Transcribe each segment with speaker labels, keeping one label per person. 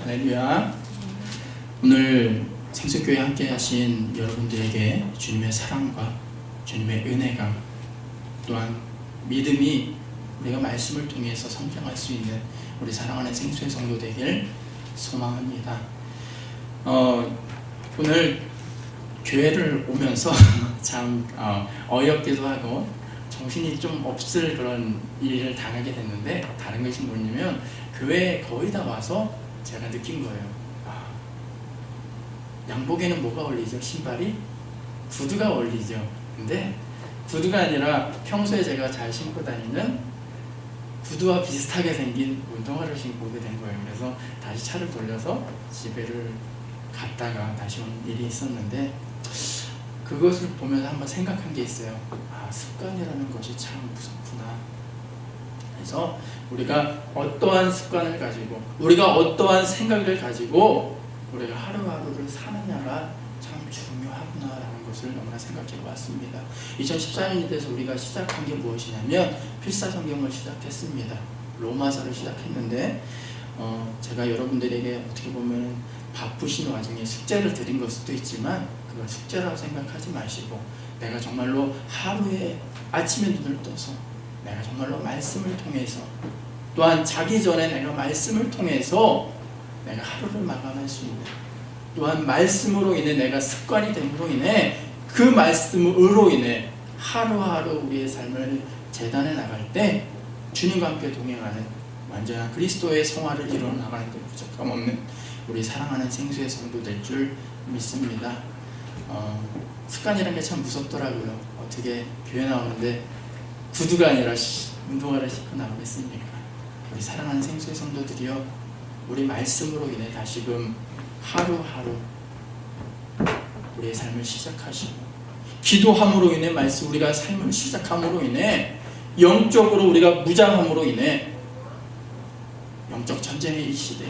Speaker 1: 할렐루야. 오늘 생수교회 함께 하신 여러분들에게 주님의 사랑과 주님의 은혜가 또한 믿음이 우리가 말씀을 통해서 성장할 수 있는 우리 사랑하는 생수의 성도 되길 소망합니다. 오늘 교회를 오면서 참 어이없기도 하고 정신이 좀 없을 그런 일을 당하게 됐는데, 다른 것이 뭐냐면 교회에 거의 다 와서 제가 느낀 거예요. 양복에는 뭐가 어울리죠? 신발이? 구두가 어울리죠. 근데 구두가 아니라 평소에 제가 잘 신고 다니는 구두와 비슷하게 생긴 운동화를 신고 오게 된 거예요. 그래서 다시 차를 돌려서 집에를 갔다가 다시 온 일이 있었는데, 그것을 보면서 한번 생각한 게 있어요. 습관이라는 것이 참 무섭구나. 그래서 우리가 어떠한 습관을 가지고, 우리가 어떠한 생각을 가지고 우리가 하루하루를 사느냐가 참 중요하구나라는 것을 너무나 생각해 보았습니다. 2014년이 돼서 우리가 시작한 게 무엇이냐면 필사성경을 시작했습니다. 로마서를 시작했는데 제가 여러분들에게 어떻게 보면 바쁘신 와중에 숙제를 드린 걸 수도 있지만, 그걸 숙제라고 생각하지 마시고 내가 정말로 하루에 아침에 눈을 떠서 내가 정말로 말씀을 통해서, 또한 자기 전에 내가 말씀을 통해서 내가 하루를 마감할 수 있는, 또한 말씀으로 인해 내가 습관이 됨으로 인해 그 말씀으로 인해 하루하루 우리의 삶을 재단해 나갈 때 주님과 함께 동행하는 완전한 그리스도의 성화를 이루어 나가는 데 부족함 없는 우리 사랑하는 생수의 성도 될 줄 믿습니다. 습관이라는 게 참 무섭더라고요. 어떻게 교회 나오는데 구두가 아니라 운동화를 신고 나오겠습니까? 우리 사랑하는 생수의 성도들이요, 우리 말씀으로 인해 다시금 하루하루 우리의 삶을 시작하시고, 기도함으로 인해 우리가 삶을 시작함으로 인해 영적으로 우리가 무장함으로 인해 영적 전쟁의 이 시대에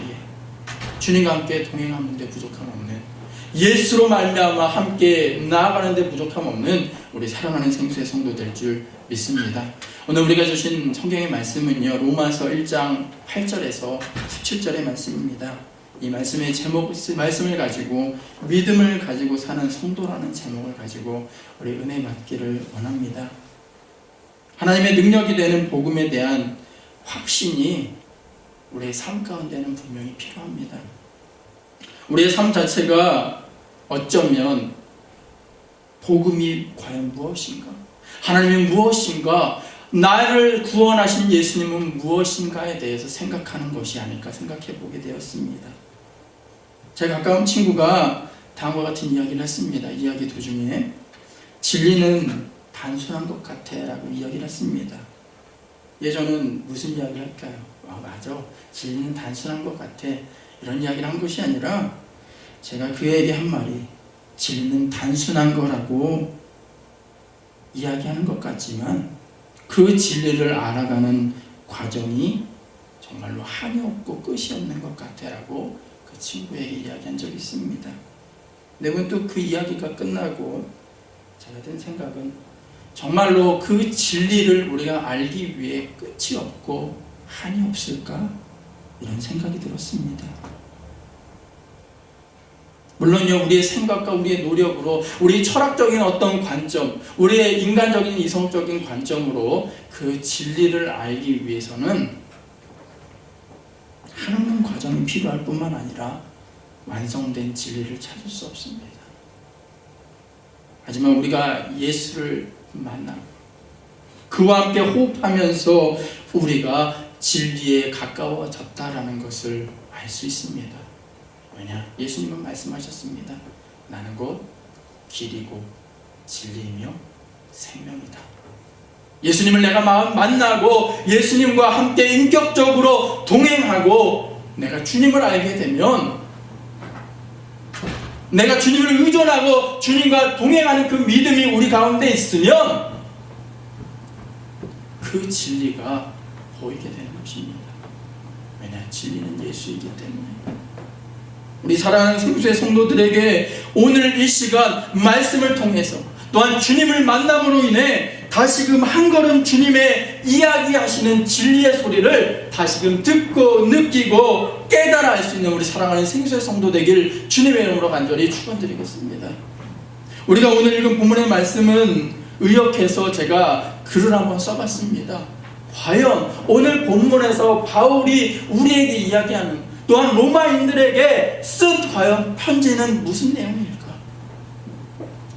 Speaker 1: 주님과 함께 동행하는 데 부족함 없는, 예수로 말미암아 함께 나아가는 데 부족함 없는 우리 사랑하는 생수의 성도 될 줄 믿습니다. 오늘 우리가 주신 성경의 말씀은요, 로마서 1장 8절에서 17절의 말씀입니다. 이 말씀의 말씀을 가지고 믿음을 가지고 사는 성도라는 제목을 가지고 우리 은혜 받기를 원합니다. 하나님의 능력이 되는 복음에 대한 확신이 우리의 삶 가운데는 분명히 필요합니다. 우리의 삶 자체가 어쩌면 복음이 과연 무엇인가? 하나님이 무엇인가? 나를 구원하신 예수님은 무엇인가에 대해서 생각하는 것이 아닐까 생각해 보게 되었습니다. 제 가까운 친구가 다음과 같은 이야기를 했습니다. 이야기 도중에 진리는 단순한 것 같아 라고 이야기를 했습니다. 저는 무슨 이야기를 할까요? 맞아, 진리는 단순한 것 같아, 이런 이야기를 한 것이 아니라 제가 그에게 한 말이 진리는 단순한 거라고 이야기하는 것 같지만 그 진리를 알아가는 과정이 정말로 한이 없고 끝이 없는 것 같아 라고 그 친구에게 이야기한 적이 있습니다. 근데 또 그 이야기가 끝나고 제가 든 생각은 정말로 그 진리를 우리가 알기 위해 끝이 없고 한이 없을까? 이런 생각이 들었습니다. 물론요, 우리의 생각과 우리의 노력으로, 우리 철학적인 어떤 관점, 우리의 인간적인 이성적인 관점으로 그 진리를 알기 위해서는 하나님 과정이 필요할 뿐만 아니라 완성된 진리를 찾을 수 없습니다. 하지만 우리가 예수를 만나고 그와 함께 호흡하면서 우리가 진리에 가까워졌다라는 것을 알 수 있습니다. 왜냐? 예수님은 말씀하셨습니다. 나는 곧 길이고 진리이며 생명이다. 예수님을 내가 만나고 예수님과 함께 인격적으로 동행하고 내가 주님을 알게 되면, 내가 주님을 의존하고 주님과 동행하는 그 믿음이 우리 가운데 있으면 그 진리가 보이게 되는 것입니다. 왜냐? 진리는 예수이기 때문에. 우리 사랑하는 생수의 성도들에게 오늘 이 시간 말씀을 통해서, 또한 주님을 만남으로 인해 다시금 한 걸음 주님의 이야기하시는 진리의 소리를 다시금 듣고 느끼고 깨달아 알 수 수 있는 우리 사랑하는 생수의 성도 되길 주님의 이름으로 간절히 축원드리겠습니다. 우리가 오늘 읽은 본문의 말씀은 의역해서 제가 글을 한번 써봤습니다. 과연 오늘 본문에서 바울이 우리에게 이야기하는, 또한 로마인들에게 쓴 과연 편지는 무슨 내용일까?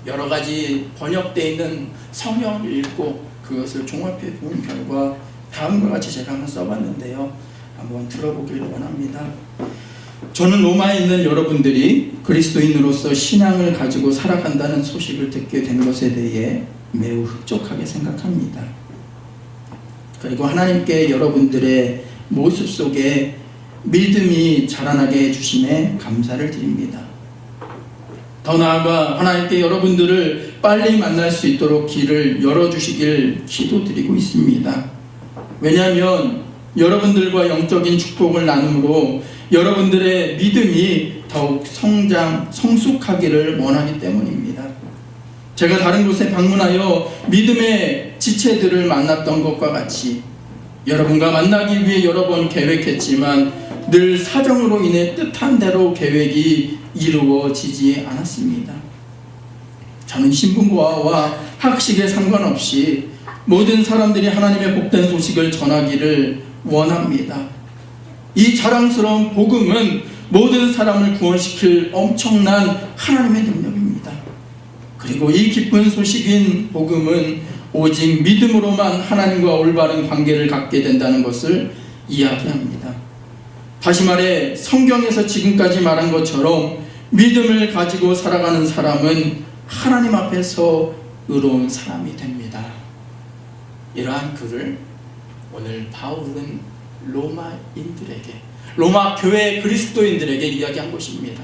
Speaker 1: 여러 가지 번역되어 있는 성경을 읽고 그것을 종합해 본 결과 다음과 같이 제가 한번 써봤는데요. 한번 들어보길 원합니다. 저는 로마에 있는 여러분들이 그리스도인으로서 신앙을 가지고 살아간다는 소식을 듣게 된 것에 대해 매우 흡족하게 생각합니다. 그리고 하나님께 여러분들의 모습 속에 믿음이 자라나게 해주심에 감사를 드립니다. 더 나아가 하나님께 여러분들을 빨리 만날 수 있도록 길을 열어주시길 기도드리고 있습니다. 왜냐하면 여러분들과 영적인 축복을 나눔으로 여러분들의 믿음이 더욱 성숙하기를 원하기 때문입니다. 제가 다른 곳에 방문하여 믿음의 지체들을 만났던 것과 같이 여러분과 만나기 위해 여러 번 계획했지만 늘 사정으로 인해 뜻한 대로 계획이 이루어지지 않았습니다. 저는 신분고하와 학식에 상관없이 모든 사람들이 하나님의 복된 소식을 전하기를 원합니다. 이 자랑스러운 복음은 모든 사람을 구원시킬 엄청난 하나님의 능력입니다. 그리고 이 기쁜 소식인 복음은 오직 믿음으로만 하나님과 올바른 관계를 갖게 된다는 것을 이야기합니다. 다시 말해 성경에서 지금까지 말한 것처럼 믿음을 가지고 살아가는 사람은 하나님 앞에서 의로운 사람이 됩니다. 이러한 글을 오늘 바울은 로마인들에게, 로마 교회 그리스도인들에게 이야기한 것입니다.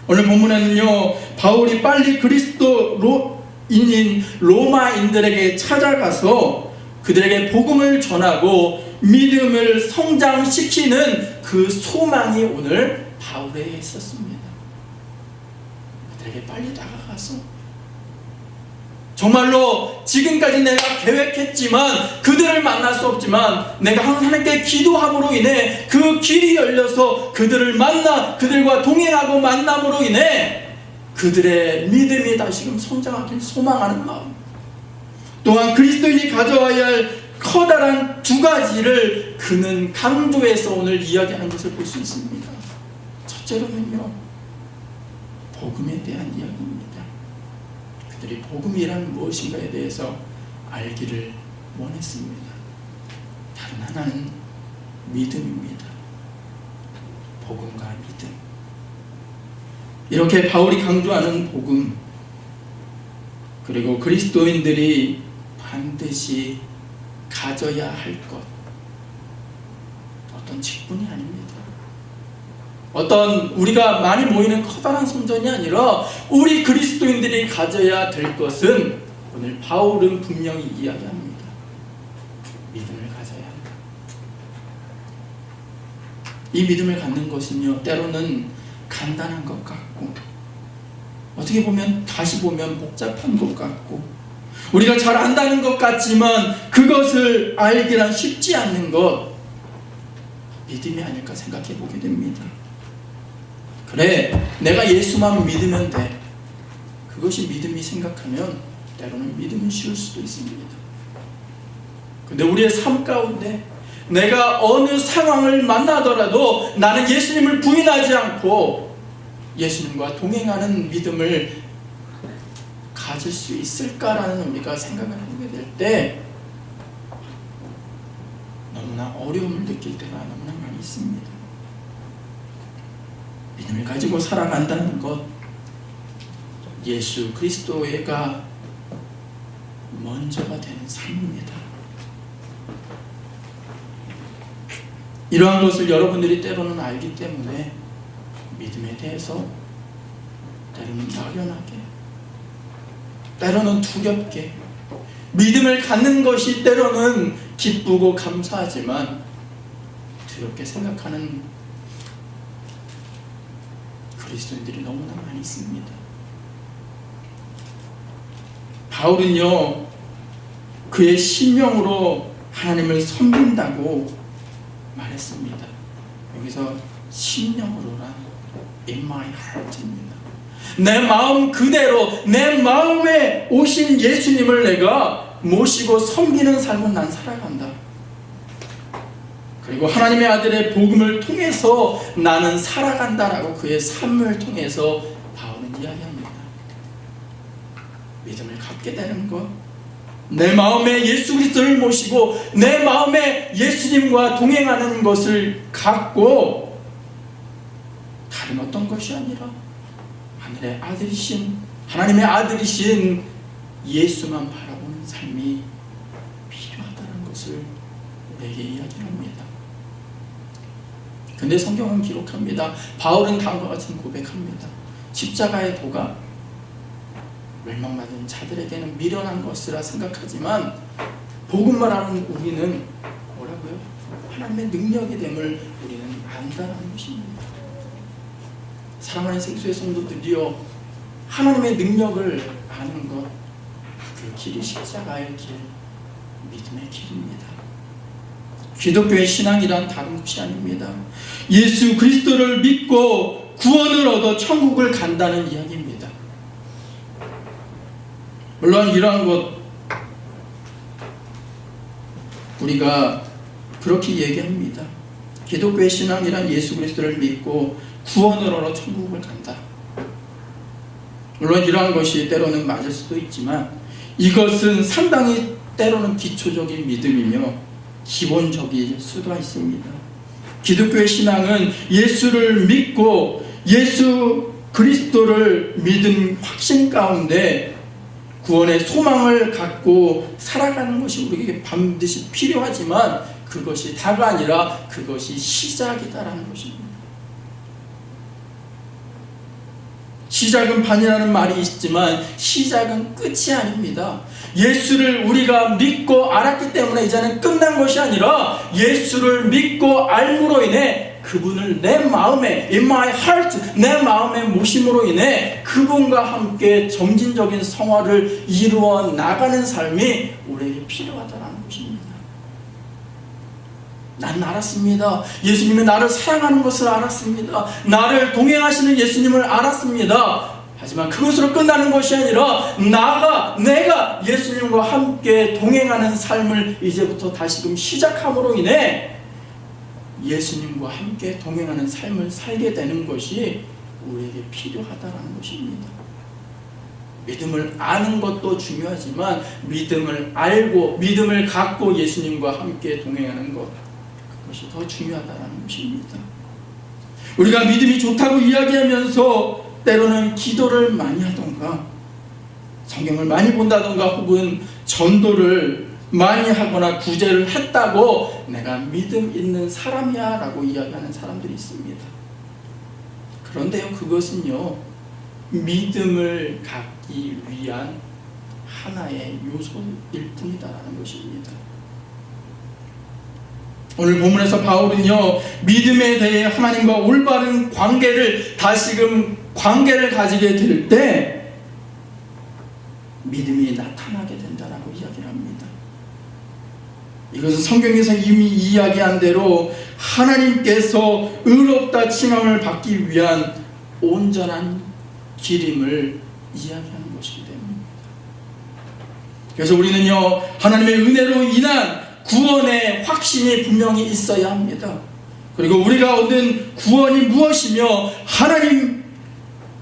Speaker 1: 오늘 본문에는요, 바울이 빨리 그리스도인인 로마인들에게 찾아가서 그들에게 복음을 전하고 믿음을 성장시키는 그 소망이 오늘 바울에게 있었습니다. 그들에게 빨리 다가가서 정말로 지금까지 내가 계획했지만 그들을 만날 수 없지만 내가 하나님께 기도함으로 인해 그 길이 열려서 그들을 만나 그들과 동행하고 만남으로 인해 그들의 믿음이 다시금 성장하길 소망하는 마음, 또한 그리스도인이 가져와야 할 커다란 두 가지를 그는 강조해서 오늘 이야기하는 것을 볼 수 있습니다. 첫째로는요, 복음에 대한 이야기입니다. 그들이 복음이란 무엇인가에 대해서 알기를 원했습니다. 다른 하나는 믿음입니다. 복음과 믿음. 이렇게 바울이 강조하는 복음, 그리고 그리스도인들이 반드시 가져야 할 것, 어떤 직분이 아닙니다. 어떤 우리가 많이 모이는 커다란 성전이 아니라 우리 그리스도인들이 가져야 될 것은 오늘 바울은 분명히 이야기합니다. 믿음을 가져야 한다. 이 믿음을 갖는 것은요, 때로는 간단한 것 같고 어떻게 보면 다시 보면 복잡한 것 같고 우리가 잘 안다는 것 같지만 그것을 알기란 쉽지 않는 것, 믿음이 아닐까 생각해 보게 됩니다. 그래, 내가 예수만 믿으면 돼. 그것이 믿음이 생각하면 때로는 믿음이 쉬울 수도 있습니다. 근데 우리의 삶 가운데 내가 어느 상황을 만나더라도 나는 예수님을 부인하지 않고 예수님과 동행하는 믿음을 가질 수 있을까라는 우리가 생각을 하게 될 때 너무나 어려움을 느낄 때가 너무나 많이 있습니다. 믿음을 가지고 살아간다는 것, 예수 그리스도가 먼저가 되는 삶입니다. 이러한 것을 여러분들이 때로는 알기 때문에 믿음에 대해서 때로는 막연하게, 때로는 두렵게, 믿음을 갖는 것이 때로는 기쁘고 감사하지만 두렵게 생각하는 그리스도인들이 너무나 많이 있습니다. 바울은요, 그의 신명으로 하나님을 섬긴다고 말했습니다. 여기서 심령으로란 in my heart입니다. 내 마음 그대로 내 마음에 오신 예수님을 내가 모시고 섬기는 삶은 난 살아간다. 그리고 하나님의 아들의 복음을 통해서 나는 살아간다라고 그의 삶을 통해서 바울은 이야기합니다. 믿음을 갖게 되는 것, 내 마음에 예수 그리스도를 모시고 내 마음에 예수님과 동행하는 것을 갖고 다른 어떤 것이 아니라 하늘의 아들이신 하나님의 아들이신 예수만 바라보는 삶이 필요하다는 것을 우리에게 이야기합니다. 근데 성경은 기록합니다. 바울은 다음과 같이 고백합니다. 십자가의 도가 멸망받은 자들에게는 미련한 것이라 생각하지만 복음을 아는 우리는 뭐라고요? 하나님의 능력이 됨을 우리는 안다라는 것입니다. 사랑하는 생수의 성도들이여, 하나님의 능력을 아는 것, 그 길이 십자가의 길, 믿음의 길입니다. 기독교의 신앙이란 다른 것이 아닙니다. 예수 그리스도를 믿고 구원을 얻어 천국을 간다는 이야기입니다. 물론 이러한 것 우리가 그렇게 얘기합니다. 기독교의 신앙이란 예수 그리스도를 믿고 구원을 얻어 천국을 간다. 물론 이러한 것이 때로는 맞을 수도 있지만 이것은 상당히 때로는 기초적인 믿음이며 기본적일 수가 있습니다. 기독교의 신앙은 예수를 믿고 예수 그리스도를 믿은 확신 가운데 구원의 소망을 갖고 살아가는 것이 우리에게 반드시 필요하지만 그것이 다가 아니라 그것이 시작이다라는 것입니다. 시작은 반이라는 말이 있지만 시작은 끝이 아닙니다. 예수를 우리가 믿고 알았기 때문에 이제는 끝난 것이 아니라 예수를 믿고 알므로 인해 그분을 내 마음에 in my heart 내 마음에 모심으로 인해 그분과 함께 점진적인 성화를 이루어 나가는 삶이 우리에게 필요하다는 것입니다. 난 알았습니다. 예수님이 나를 사랑하는 것을 알았습니다. 나를 동행하시는 예수님을 알았습니다. 하지만 그것으로 끝나는 것이 아니라 내가 예수님과 함께 동행하는 삶을 이제부터 다시금 시작함으로 인해 예수님과 함께 동행하는 삶을 살게 되는 것이 우리에게 필요하다는 것입니다. 믿음을 아는 것도 중요하지만 믿음을 알고 믿음을 갖고 예수님과 함께 동행하는 것, 그것이 더 중요하다는 것입니다. 우리가 믿음이 좋다고 이야기하면서 때로는 기도를 많이 하던가 성경을 많이 본다던가 혹은 전도를 많이 하거나 구제를 했다고 내가 믿음 있는 사람이야 라고 이야기하는 사람들이 있습니다. 그런데요, 그것은요 믿음을 갖기 위한 하나의 요소일 뿐이다라는 것입니다. 오늘 본문에서 바울은요 믿음에 대해 하나님과 올바른 관계를 다시금 관계를 가지게 될 때 믿음이 나타나게 된다라고 이야기를 합니다. 이것은 성경에서 이미 이야기한 대로 하나님께서 의롭다 칭함을 받기 위한 온전한 길임을 이야기하는 것이기 때문입니다. 그래서 우리는요 하나님의 은혜로 인한 구원의 확신이 분명히 있어야 합니다. 그리고 우리가 얻은 구원이 무엇이며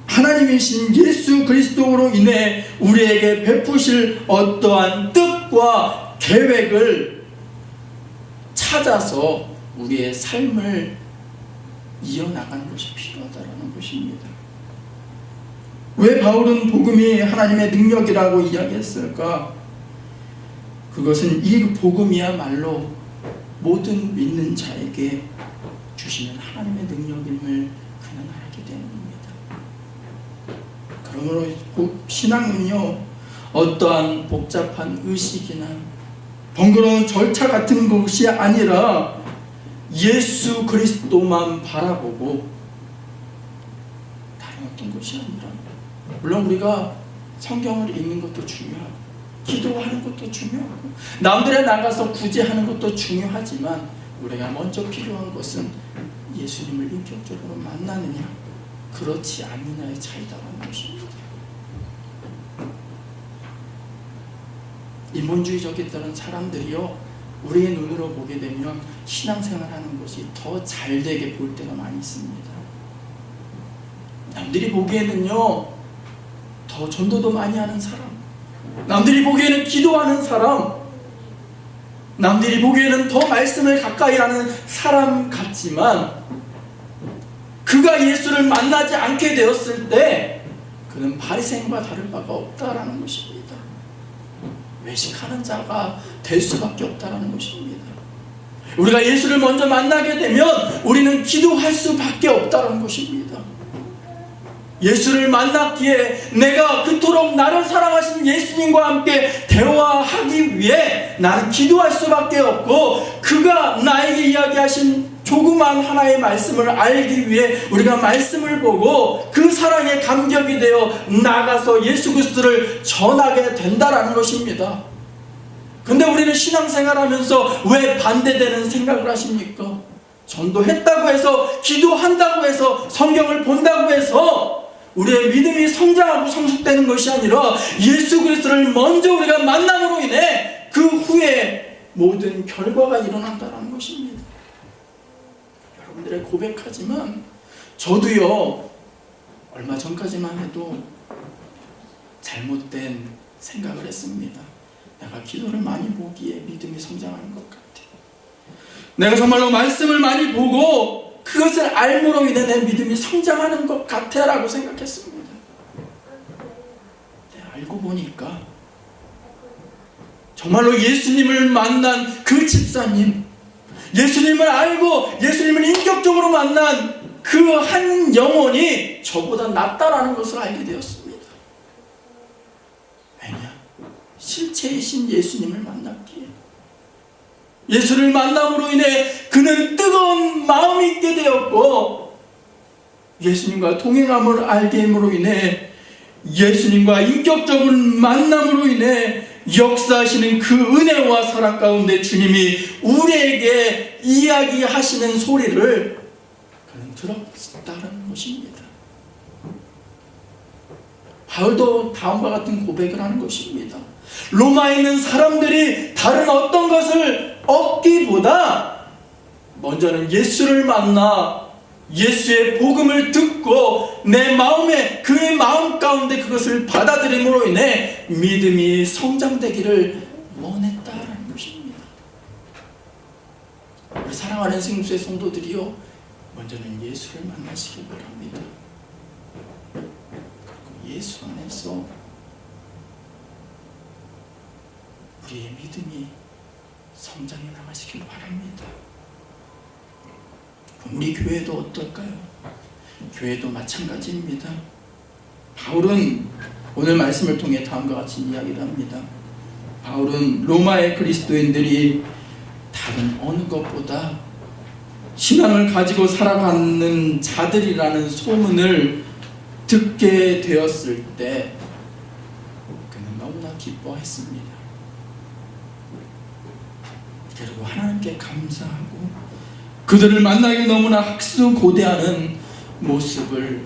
Speaker 1: 하나님이신 예수 그리스도로 인해 우리에게 베푸실 어떠한 뜻과 계획을 찾아서 우리의 삶을 이어나가는 것이 필요하다는 것입니다. 왜 바울은 복음이 하나님의 능력이라고 이야기했을까? 그것은 이 복음이야말로 모든 믿는 자에게 주시는 하나님의 능력임을 그는 알기 때문입니다. 그러므로 신앙은요 어떠한 복잡한 의식이나 번거로운 절차 같은 것이 아니라 예수 그리스도만 바라보고 다른 어떤 것이 아니라, 물론 우리가 성경을 읽는 것도 중요하고 기도하는 것도 중요하고 남들에 나가서 구제하는 것도 중요하지만 우리가 먼저 필요한 것은 예수님을 인격적으로 만나느냐 그렇지 않느냐의 차이다라는 것입니다. 인본주의적이었던 사람들이요, 우리의 눈으로 보게 되면 신앙생활하는 것이 더 잘되게 볼 때가 많이 있습니다. 남들이 보기에는요, 더 전도도 많이 하는 사람, 남들이 보기에는 기도하는 사람, 남들이 보기에는 더 말씀을 가까이 하는 사람 같지만 그가 예수를 만나지 않게 되었을 때 그는 바리새인과 다를 바가 없다라는 것입니다. 외식하는 자가 될 수밖에 없다라는 것입니다. 우리가 예수를 먼저 만나게 되면 우리는 기도할 수밖에 없다는 것입니다. 예수를 만났기에 내가 그토록 나를 사랑하신 예수님과 함께 대화하기 위해 나는 기도할 수밖에 없고, 그가 나에게 이야기하신 조그만 하나의 말씀을 알기 위해 우리가 말씀을 보고 그 사랑에 감격이 되어 나가서 예수 그리스도를 전하게 된다라는 것입니다. 근데 우리는 신앙생활하면서 왜 반대되는 생각을 하십니까? 전도했다고 해서, 기도한다고 해서, 성경을 본다고 해서 우리의 믿음이 성장하고 성숙되는 것이 아니라 예수 그리스도를 먼저 우리가 만남으로 인해 그 후에 모든 결과가 일어난다는 것입니다. 여러분들의 고백하지만 저도요, 얼마 전까지만 해도 잘못된 생각을 했습니다. 내가 기도를 많이 보기에 믿음이 성장하는 것 같아. 내가 정말로 말씀을 많이 보고 그것을 알므로 인해 내 믿음이 성장하는 것 같아 라고 생각했습니다. 알고 보니까 정말로 예수님을 만난 그 집사님, 예수님을 알고 예수님을 인격적으로 만난 그 한 영혼이 저보다 낫다라는 것을 알게 되었습니다. 왜냐? 실체이신 예수님을 만났기에, 예수를 만남으로 인해 그는 뜨거운 마음이 있게 되었고, 예수님과 동행함을 알게 함으로 인해 예수님과 인격적인 만남으로 인해 역사하시는 그 은혜와 사랑 가운데 주님이 우리에게 이야기하시는 소리를 그는 들었다는 것입니다. 바울도 다음과 같은 고백을 하는 것입니다. 로마에 있는 사람들이 다른 어떤 것을 얻기보다 먼저는 예수를 만나 예수의 복음을 듣고 내 마음에, 그의 마음 가운데 그것을 받아들임으로 인해 믿음이 성장되기를 원했다라는 것입니다. 우리 사랑하는 생수의 성도들이요, 먼저는 예수를 만나시기 바랍니다. 그리고 예수 안에서 우리의 믿음이 성장해 나가시길 바랍니다. 우리 교회도 어떨까요? 교회도 마찬가지입니다. 바울은 오늘 말씀을 통해 다음과 같이 이야기를 합니다. 바울은 로마의 그리스도인들이 다른 어느 것보다 신앙을 가지고 살아가는 자들이라는 소문을 듣게 되었을 때 그는 너무나 기뻐했습니다. 그리고 하나님께 감사하고 그들을 만나기 너무나 학수고대하는 모습을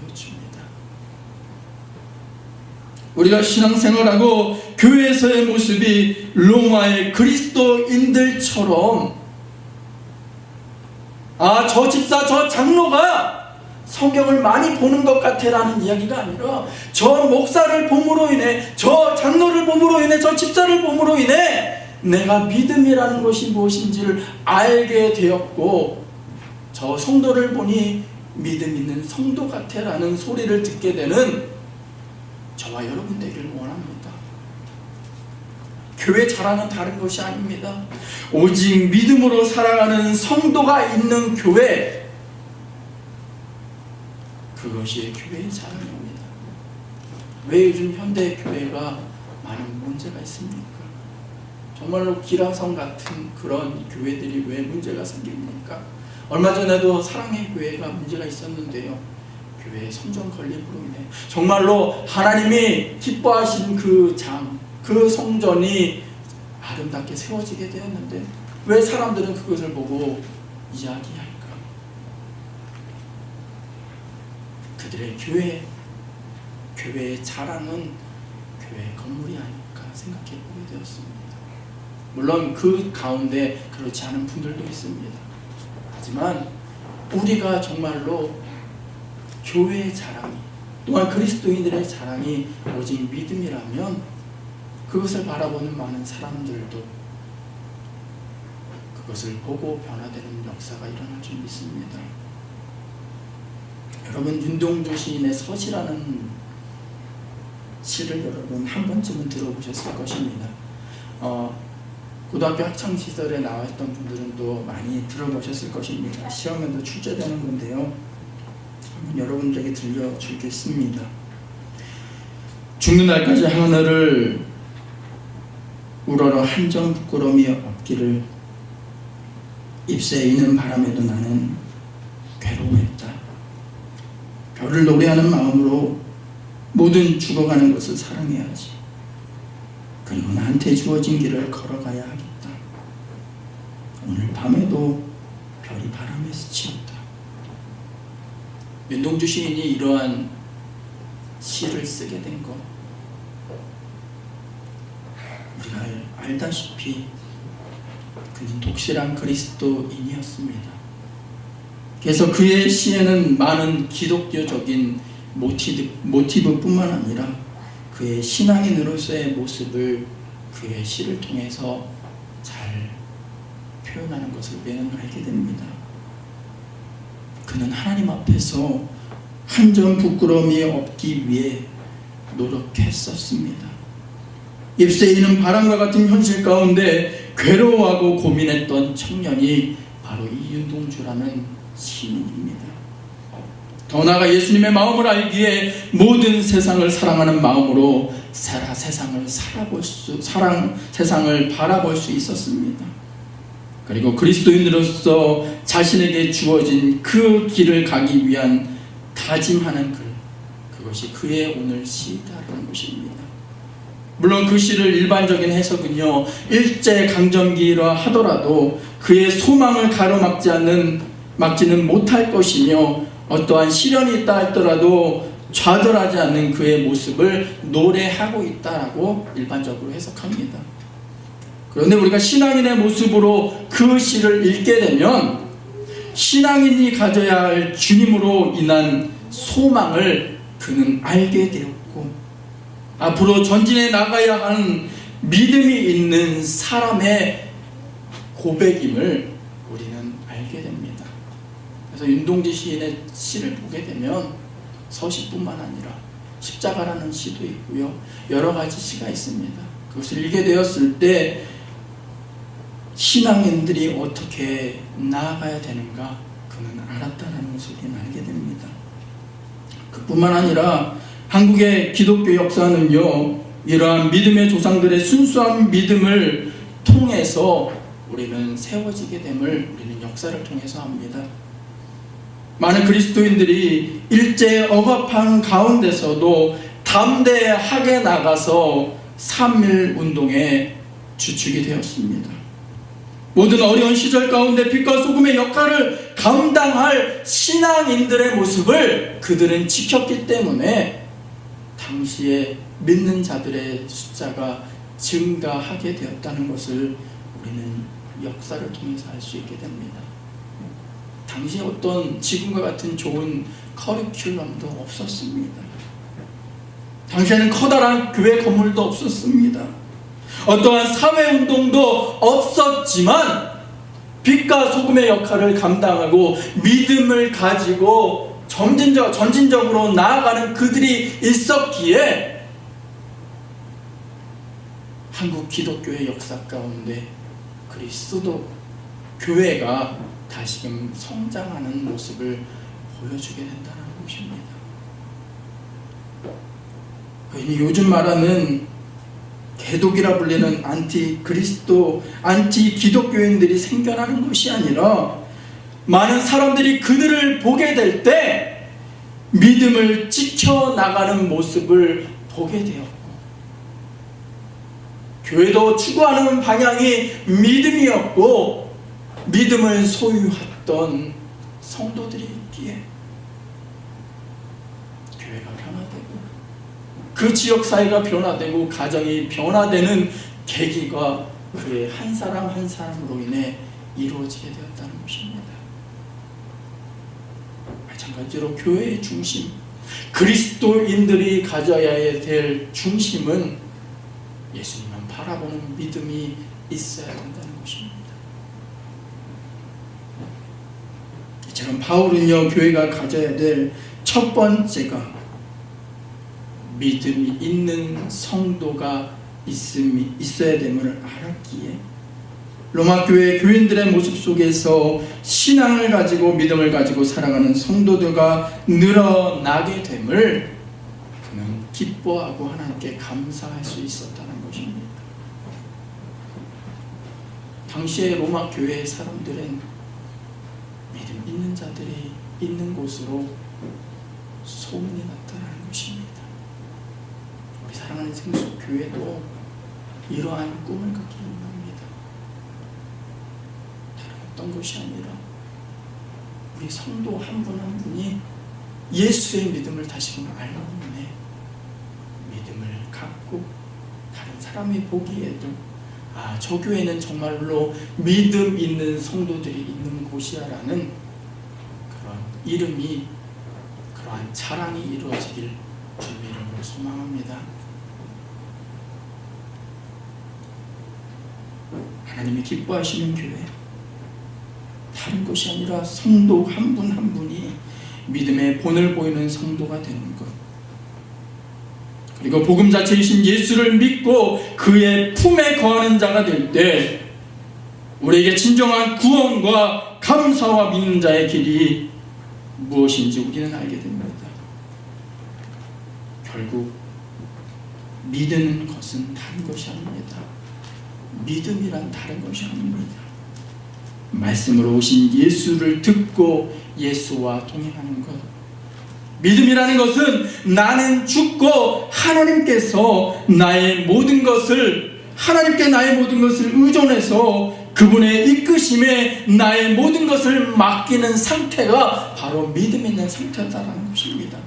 Speaker 1: 보여줍니다. 우리가 신앙생활하고 교회에서의 모습이 로마의 그리스도인들처럼, 아, 저 집사, 저 장로가 성경을 많이 보는 것 같아 라는 이야기가 아니라, 저 목사를 봄으로 인해, 저 장로를 봄으로 인해, 저 집사를 봄으로 인해 내가 믿음이라는 것이 무엇인지를 알게 되었고, 저 성도를 보니 믿음 있는 성도 같아 라는 소리를 듣게 되는 저와 여러분 되기를 원합니다. 교회 자랑은 다른 것이 아닙니다. 오직 믿음으로 살아가는 성도가 있는 교회, 그것이 교회의 자랑입니다. 왜 요즘 현대 교회가 많은 문제가 있습니까? 정말로 기라성 같은 그런 교회들이 왜 문제가 생깁니까? 얼마 전에도 사랑의 교회가 문제가 있었는데요, 교회의 성전 건립으로 인해 정말로 하나님이 기뻐하신 그 성전이 아름답게 세워지게 되었는데 왜 사람들은 그것을 보고 이야기하지 그들의 교회의 자랑은 교회 건물이 아닐까 생각해 보게 되었습니다. 물론 그 가운데 그렇지 않은 분들도 있습니다. 하지만 우리가 정말로 교회의 자랑이, 또한 그리스도인들의 자랑이 오직 믿음이라면 그것을 바라보는 많은 사람들도 그것을 보고 변화되는 역사가 일어날 줄 믿습니다. 여러분, 윤동주 시인의 서시라는 시를 여러분 한 번쯤은 들어보셨을 것입니다. 고등학교 학창시절에 나왔던 분들은 또 많이 들어보셨을 것입니다. 시험에도 출제되는 건데요, 한번 여러분들에게 들려주겠습니다. 죽는 날까지 하늘을 우러러 한 점 부끄러움이 없기를 잎새에 있는 바람에도 나는 괴로워했다. 별을 노래하는 마음으로 모든 죽어가는 것을 사랑해야지. 그리고 나한테 주어진 길을 걸어가야 하겠다. 오늘 밤에도 별이 바람에 스치었다. 윤동주 시인이 이러한 시를 쓰게 된 것, 우리가 알다시피 그는 독실한 그리스도인이었습니다. 그래서 그의 시에는 많은 기독교적인 모티브뿐만 아니라 그의 신앙인으로서의 모습을 그의 시를 통해서 잘 표현하는 것을 우리는 알게 됩니다. 그는 하나님 앞에서 한 점 부끄러움이 없기 위해 노력했었습니다. 잎새에 있는 바람과 같은 현실 가운데 괴로워하고 고민했던 청년이 바로 이 윤동주라는 시인입니다. 더 나아가 예수님의 마음을 알기에 모든 세상을 사랑하는 마음으로 세상을 바라볼 수 있었습니다. 그리고 그리스도인으로서 자신에게 주어진 그 길을 가기 위한 다짐하는 글, 그것이 그의 오늘 시다라는 것입니다. 물론 그 시를 일반적인 해석은요, 일제강점기라 하더라도 그의 소망을 가로막지는 못할 것이며, 어떠한 시련이 있다 할지라도 좌절하지 않는 그의 모습을 노래하고 있다라고 일반적으로 해석합니다. 그런데 우리가 신앙인의 모습으로 그 시를 읽게 되면 신앙인이 가져야 할 주님으로 인한 소망을 그는 알게 되었고, 앞으로 전진해 나가야 하는 믿음이 있는 사람의 고백임을 우리는 알게 됩니다. 그래서 윤동주 시인의 시를 보게 되면 서시뿐만 아니라 십자가라는 시도 있고요, 여러 가지 시가 있습니다. 그것을 읽게 되었을 때 신앙인들이 어떻게 나아가야 되는가 그는 알았다는 것을 우리는 알게 됩니다. 그뿐만 아니라 한국의 기독교 역사는요, 이러한 믿음의 조상들의 순수한 믿음을 통해서 우리는 세워지게 됨을 우리는 역사를 통해서 압니다. 많은 그리스도인들이 일제의 억압한 가운데서도 담대하게 나가서 3.1 운동에 주축이 되었습니다. 모든 어려운 시절 가운데 빛과 소금의 역할을 감당할 신앙인들의 모습을 그들은 지켰기 때문에 당시에 믿는 자들의 숫자가 증가하게 되었다는 것을 우리는 역사를 통해서 알 수 있게 됩니다. 당시에 어떤 지금과 같은 좋은 커리큘럼도 없었습니다. 당시에는 커다란 교회 건물도 없었습니다. 어떠한 사회운동도 없었지만 빛과 소금의 역할을 감당하고 믿음을 가지고 전진적으로 나아가는 그들이 있었기에 한국 기독교의 역사 가운데 그리스도 교회가 다시금 성장하는 모습을 보여주게 된다는 것입니다. 요즘 말하는 개독이라 불리는 안티 기독교인들이 생겨나는 것이 아니라 많은 사람들이 그들을 보게 될 때 믿음을 지켜나가는 모습을 보게 되었고, 교회도 추구하는 방향이 믿음이었고 믿음을 소유했던 성도들이 있기에 교회가 변화되고 그 지역사회가 변화되고 가정이 변화되는 계기가 그의 한 사람 한 사람으로 인해 이루어지게 되었다는 것입니다. 마찬가지로 교회의 중심, 그리스도인들이 가져야 될 중심은 예수님만 바라보는 믿음이 있어야 된다는 것입니다. 이처럼 바울은요, 교회가 가져야 될 첫 번째가 믿음이 있는 성도가 있어야 됨을 알았기에 로마 교회 교인들의 모습 속에서 신앙을 가지고 믿음을 가지고 살아가는 성도들과 늘어나게 됨을 그는 기뻐하고 하나님께 감사할 수 있었다는 것입니다. 당시의 로마 교회의 사람들은 믿음 있는 자들이 있는 곳으로 소문이 났다는 것입니다. 우리 사랑하는 생수교회도 이러한 꿈을 갖기 원합니다. 다른 어떤 것이 아니라 우리 성도 한 분 한 분이 예수의 믿음을 다시금 알고 있네, 믿음을 갖고 다른 사람이 보기에도 저 교회는 정말로 믿음 있는 성도들이 있는 곳이야라는 그런 이름이, 그러한 자랑이 이루어지길 주의 이름으로 소망합니다. 하나님이 기뻐하시는 교회, 다른 것이 아니라 성도 한 분 한 분이 믿음의 본을 보이는 성도가 되는 것, 그리고 복음 자체이신 예수를 믿고 그의 품에 거하는 자가 될 때 우리에게 진정한 구원과 감사와 믿는 자의 길이 무엇인지 우리는 알게 됩니다. 결국 믿는 것은 다른 것이 아닙니다. 믿음이란 다른 것이 아닙니다. 말씀으로 오신 예수를 듣고 예수와 동행하는 것. 믿음이라는 것은 나는 죽고 하나님께서 나의 모든 것을, 하나님께 나의 모든 것을 의존해서 그분의 이끄심에 나의 모든 것을 맡기는 상태가 바로 믿음 있는 상태다라는 것입니다.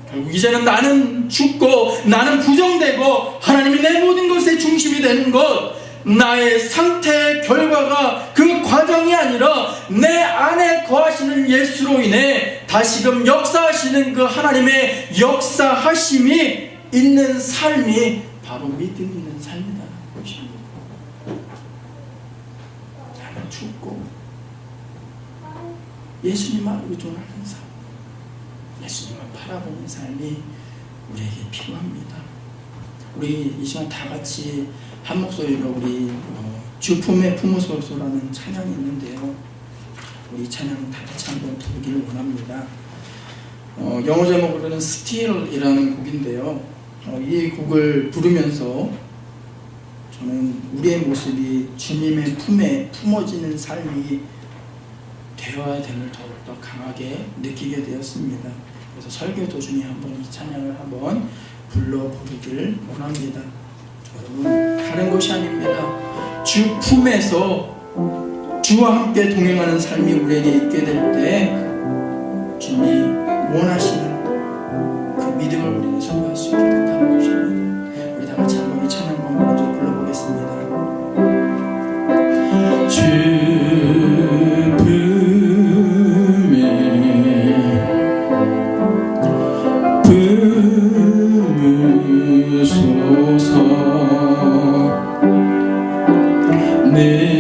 Speaker 1: 결국 이제는 나는 죽고 나는 부정되고 하나님이 내 모든 것의 중심이 되는 것, 나의 상태의 결과가 그 과정이 아니라 내 안에 거하시는 예수로 인해 다시금 역사하시는 그 하나님의 역사하심이 있는 삶이 바로 믿음 있는 삶이라는 것입니다. 나는 죽고 예수님만 의존하는 삶, 예수님만 바라보는 삶이 우리에게 필요합니다. 우리 이 시간 다 같이 한 목소리로 우리 주 품에 품으소서라는 찬양이 있는데요, 우리 찬양 다 같이 한번 부르기를 원합니다. 영어 제목으로는 Still이라는 곡인데요, 이 곡을 부르면서 저는 우리의 모습이 주님의 품에 품어지는 삶이 되어야 됨을 더욱더 강하게 느끼게 되었습니다. 그래서 설교 도중에 한번 이 찬양을 한번 불러 부르기를 원합니다. 여러분, 다른 것이 아닙니다. 주 품에서 주와 함께 동행하는 삶이 우리에게 있게 될 때 주님이 원하시는 그 믿음을 우리는 소유할 수 있게 된다는 것입니다. 우리 다 같이 한번 이 찬양 한번 먼저 불러보겠습니다. 주 품에 품으소서 능력의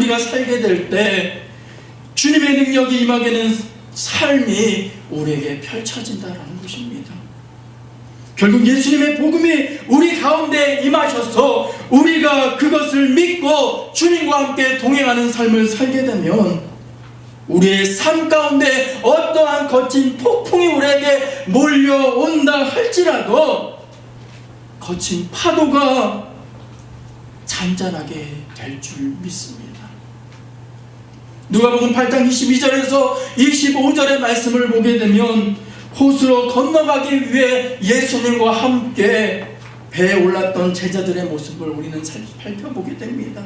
Speaker 1: 우리가 살게 될 때 주님의 능력이 임하게 되는 삶이 우리에게 펼쳐진다라는 것입니다. 결국 예수님의 복음이 우리 가운데 임하셔서 우리가 그것을 믿고 주님과 함께 동행하는 삶을 살게 되면 우리의 삶 가운데 어떠한 거친 폭풍이 우리에게 몰려온다 할지라도 거친 파도가 잔잔하게 될 줄 믿습니다. 누가복음 8장 22절에서 25절의 말씀을 보게 되면 호수로 건너가기 위해 예수님과 함께 배에 올랐던 제자들의 모습을 우리는 살펴보게 됩니다.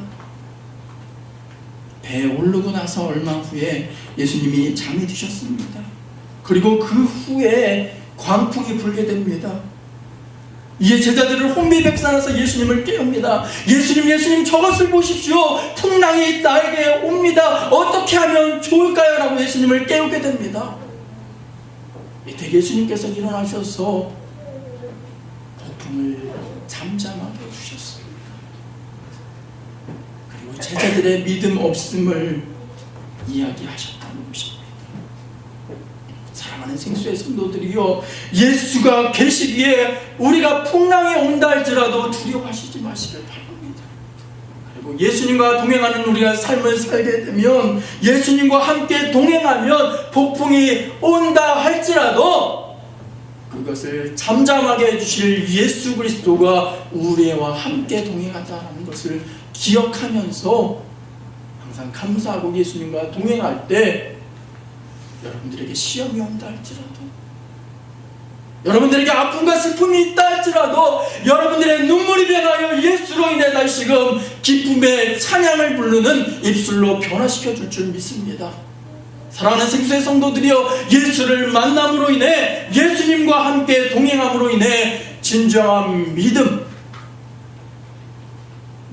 Speaker 1: 배에 오르고 나서 얼마 후에 예수님이 잠이 드셨습니다. 그리고 그 후에 광풍이 불게 됩니다. 이에 제자들을 혼비백산해서 예수님을 깨웁니다. 예수님 저것을 보십시오. 풍랑이 나에게 옵니다. 어떻게 하면 좋을까요? 라고 예수님을 깨우게 됩니다. 이때 예수님께서 일어나셔서 폭풍을 잠잠하게 해주셨습니다. 그리고 제자들의 믿음 없음을 이야기하셨다는 것입니다. 사랑하는 생수의 성도들이요, 예수가 계시기에 우리가 풍랑이 온다 할지라도 두려워하시지 마시길 바랍니다. 그리고 예수님과 동행하는 우리가 삶을 살게 되면, 예수님과 함께 동행하면 폭풍이 온다 할지라도 그것을 잠잠하게 해주실 예수 그리스도가 우리와 함께 동행한다는 것을 기억하면서 항상 감사하고 예수님과 동행할 때 여러분들에게 시험이 온다 할지라도, 여러분들에게 아픔과 슬픔이 있다 할지라도, 여러분들의 눈물이 변하여 예수로 인해 다시금 기쁨의 찬양을 부르는 입술로 변화시켜 줄 줄 믿습니다. 사랑하는 생수의 성도들이여, 예수를 만남으로 인해, 예수님과 함께 동행함으로 인해 진정한 믿음,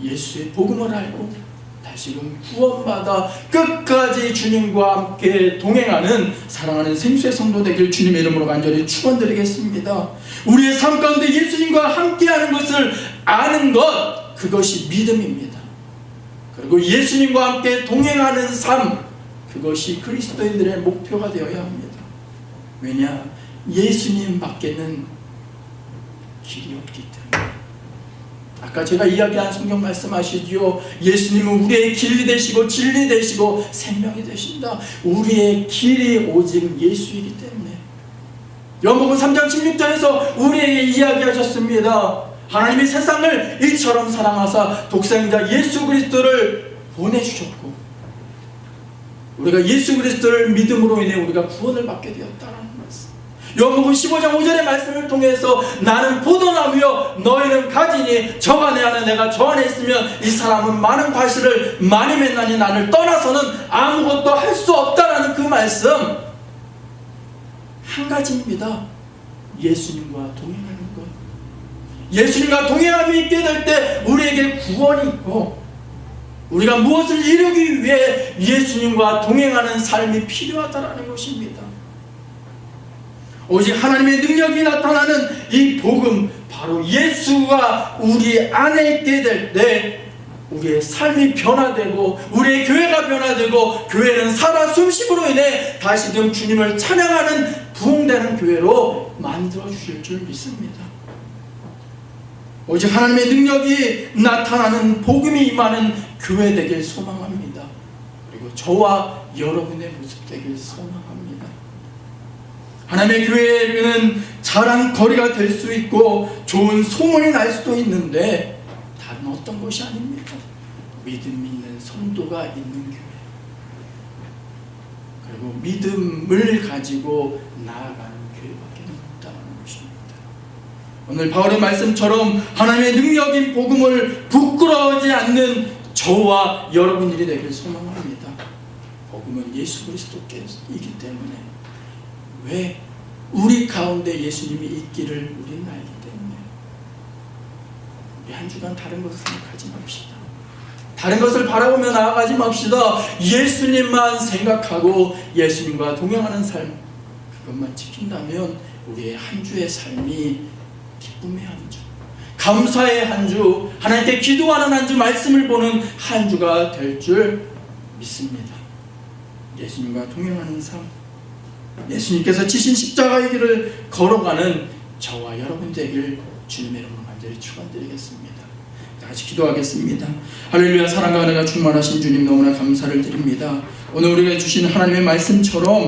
Speaker 1: 예수의 복음을 알고 다시금 구원받아 끝까지 주님과 함께 동행하는 사랑하는 생수의 성도 되길 주님의 이름으로 간절히 축원드리겠습니다. 우리의 삶 가운데 예수님과 함께하는 것을 아는 것, 그것이 믿음입니다. 그리고 예수님과 함께 동행하는 삶, 그것이 그리스도인들의 목표가 되어야 합니다. 왜냐? 예수님 밖에는 길이 없기 때문에. 아까 제가 이야기한 성경 말씀 아시지요? 예수님은 우리의 길이 되시고 진리 되시고 생명이 되신다. 우리의 길이 오직 예수이기 때문에. 요한복음 3장 16절에서 우리에게 이야기하셨습니다. 하나님이 세상을 이처럼 사랑하사 독생자 예수 그리스도를 보내주셨고, 우리가 예수 그리스도를 믿음으로 인해 우리가 구원을 받게 되었다는 말씀. 요한복음 15장 5절의 말씀을 통해서 나는 포도나무여 너희는 가지니 저가 내 안에 내가 저 안에 있으면 이 사람은 많은 과실을 많이 맺나니 나를 떠나서는 아무것도 할 수 없다라는 그 말씀, 한 가지입니다. 예수님과 동행하는 것. 예수님과 동행함이 있게 될 때 우리에게 구원이 있고, 우리가 무엇을 이루기 위해 예수님과 동행하는 삶이 필요하다라는 것입니다. 오직 하나님의 능력이 나타나는 이 복음, 바로 예수가 우리 안에 있게 될 때 우리의 삶이 변화되고 우리의 교회가 변화되고, 교회는 살아 숨쉬므로 인해 다시금 주님을 찬양하는 부흥되는 교회로 만들어 주실 줄 믿습니다. 오직 하나님의 능력이 나타나는 복음이 임하는 교회 되길 소망합니다. 그리고 저와 여러분의 모습 되길 소망합니다. 하나님의 교회는 자랑거리가 될 수 있고 좋은 소문이 날 수도 있는데 다른 어떤 것이 아닙니다. 믿음 있는 성도가 있는 교회, 그리고 믿음을 가지고 나아가는 교회밖에 없다는 것입니다. 오늘 바울의 말씀처럼 하나님의 능력인 복음을 부끄러워하지 않는 저와 여러분들이 되길 소망합니다. 복음은 예수 그리스도께이기 때문에, 왜? 우리 가운데 예수님이 있기를 우리는 알기 때문에. 우리 한 주간 다른 것을 생각하지 맙시다. 다른 것을 바라보며 나아가지 맙시다. 예수님만 생각하고 예수님과 동행하는 삶, 그것만 지킨다면 우리의 한 주의 삶이 기쁨의 한 주, 감사의 한 주, 하나님께 기도하는 한 주, 말씀을 보는 한 주가 될 줄 믿습니다. 예수님과 동행하는 삶, 예수님께서 지신 십자가의 길을 걸어가는 저와 여러분 되길 주님의 이름으로 간절히 축원드리겠습니다. 같이 기도하겠습니다. 할렐루야. 사랑과 은혜가 충만하신 주님 너무나 감사를 드립니다. 오늘 우리가 주신 하나님의 말씀처럼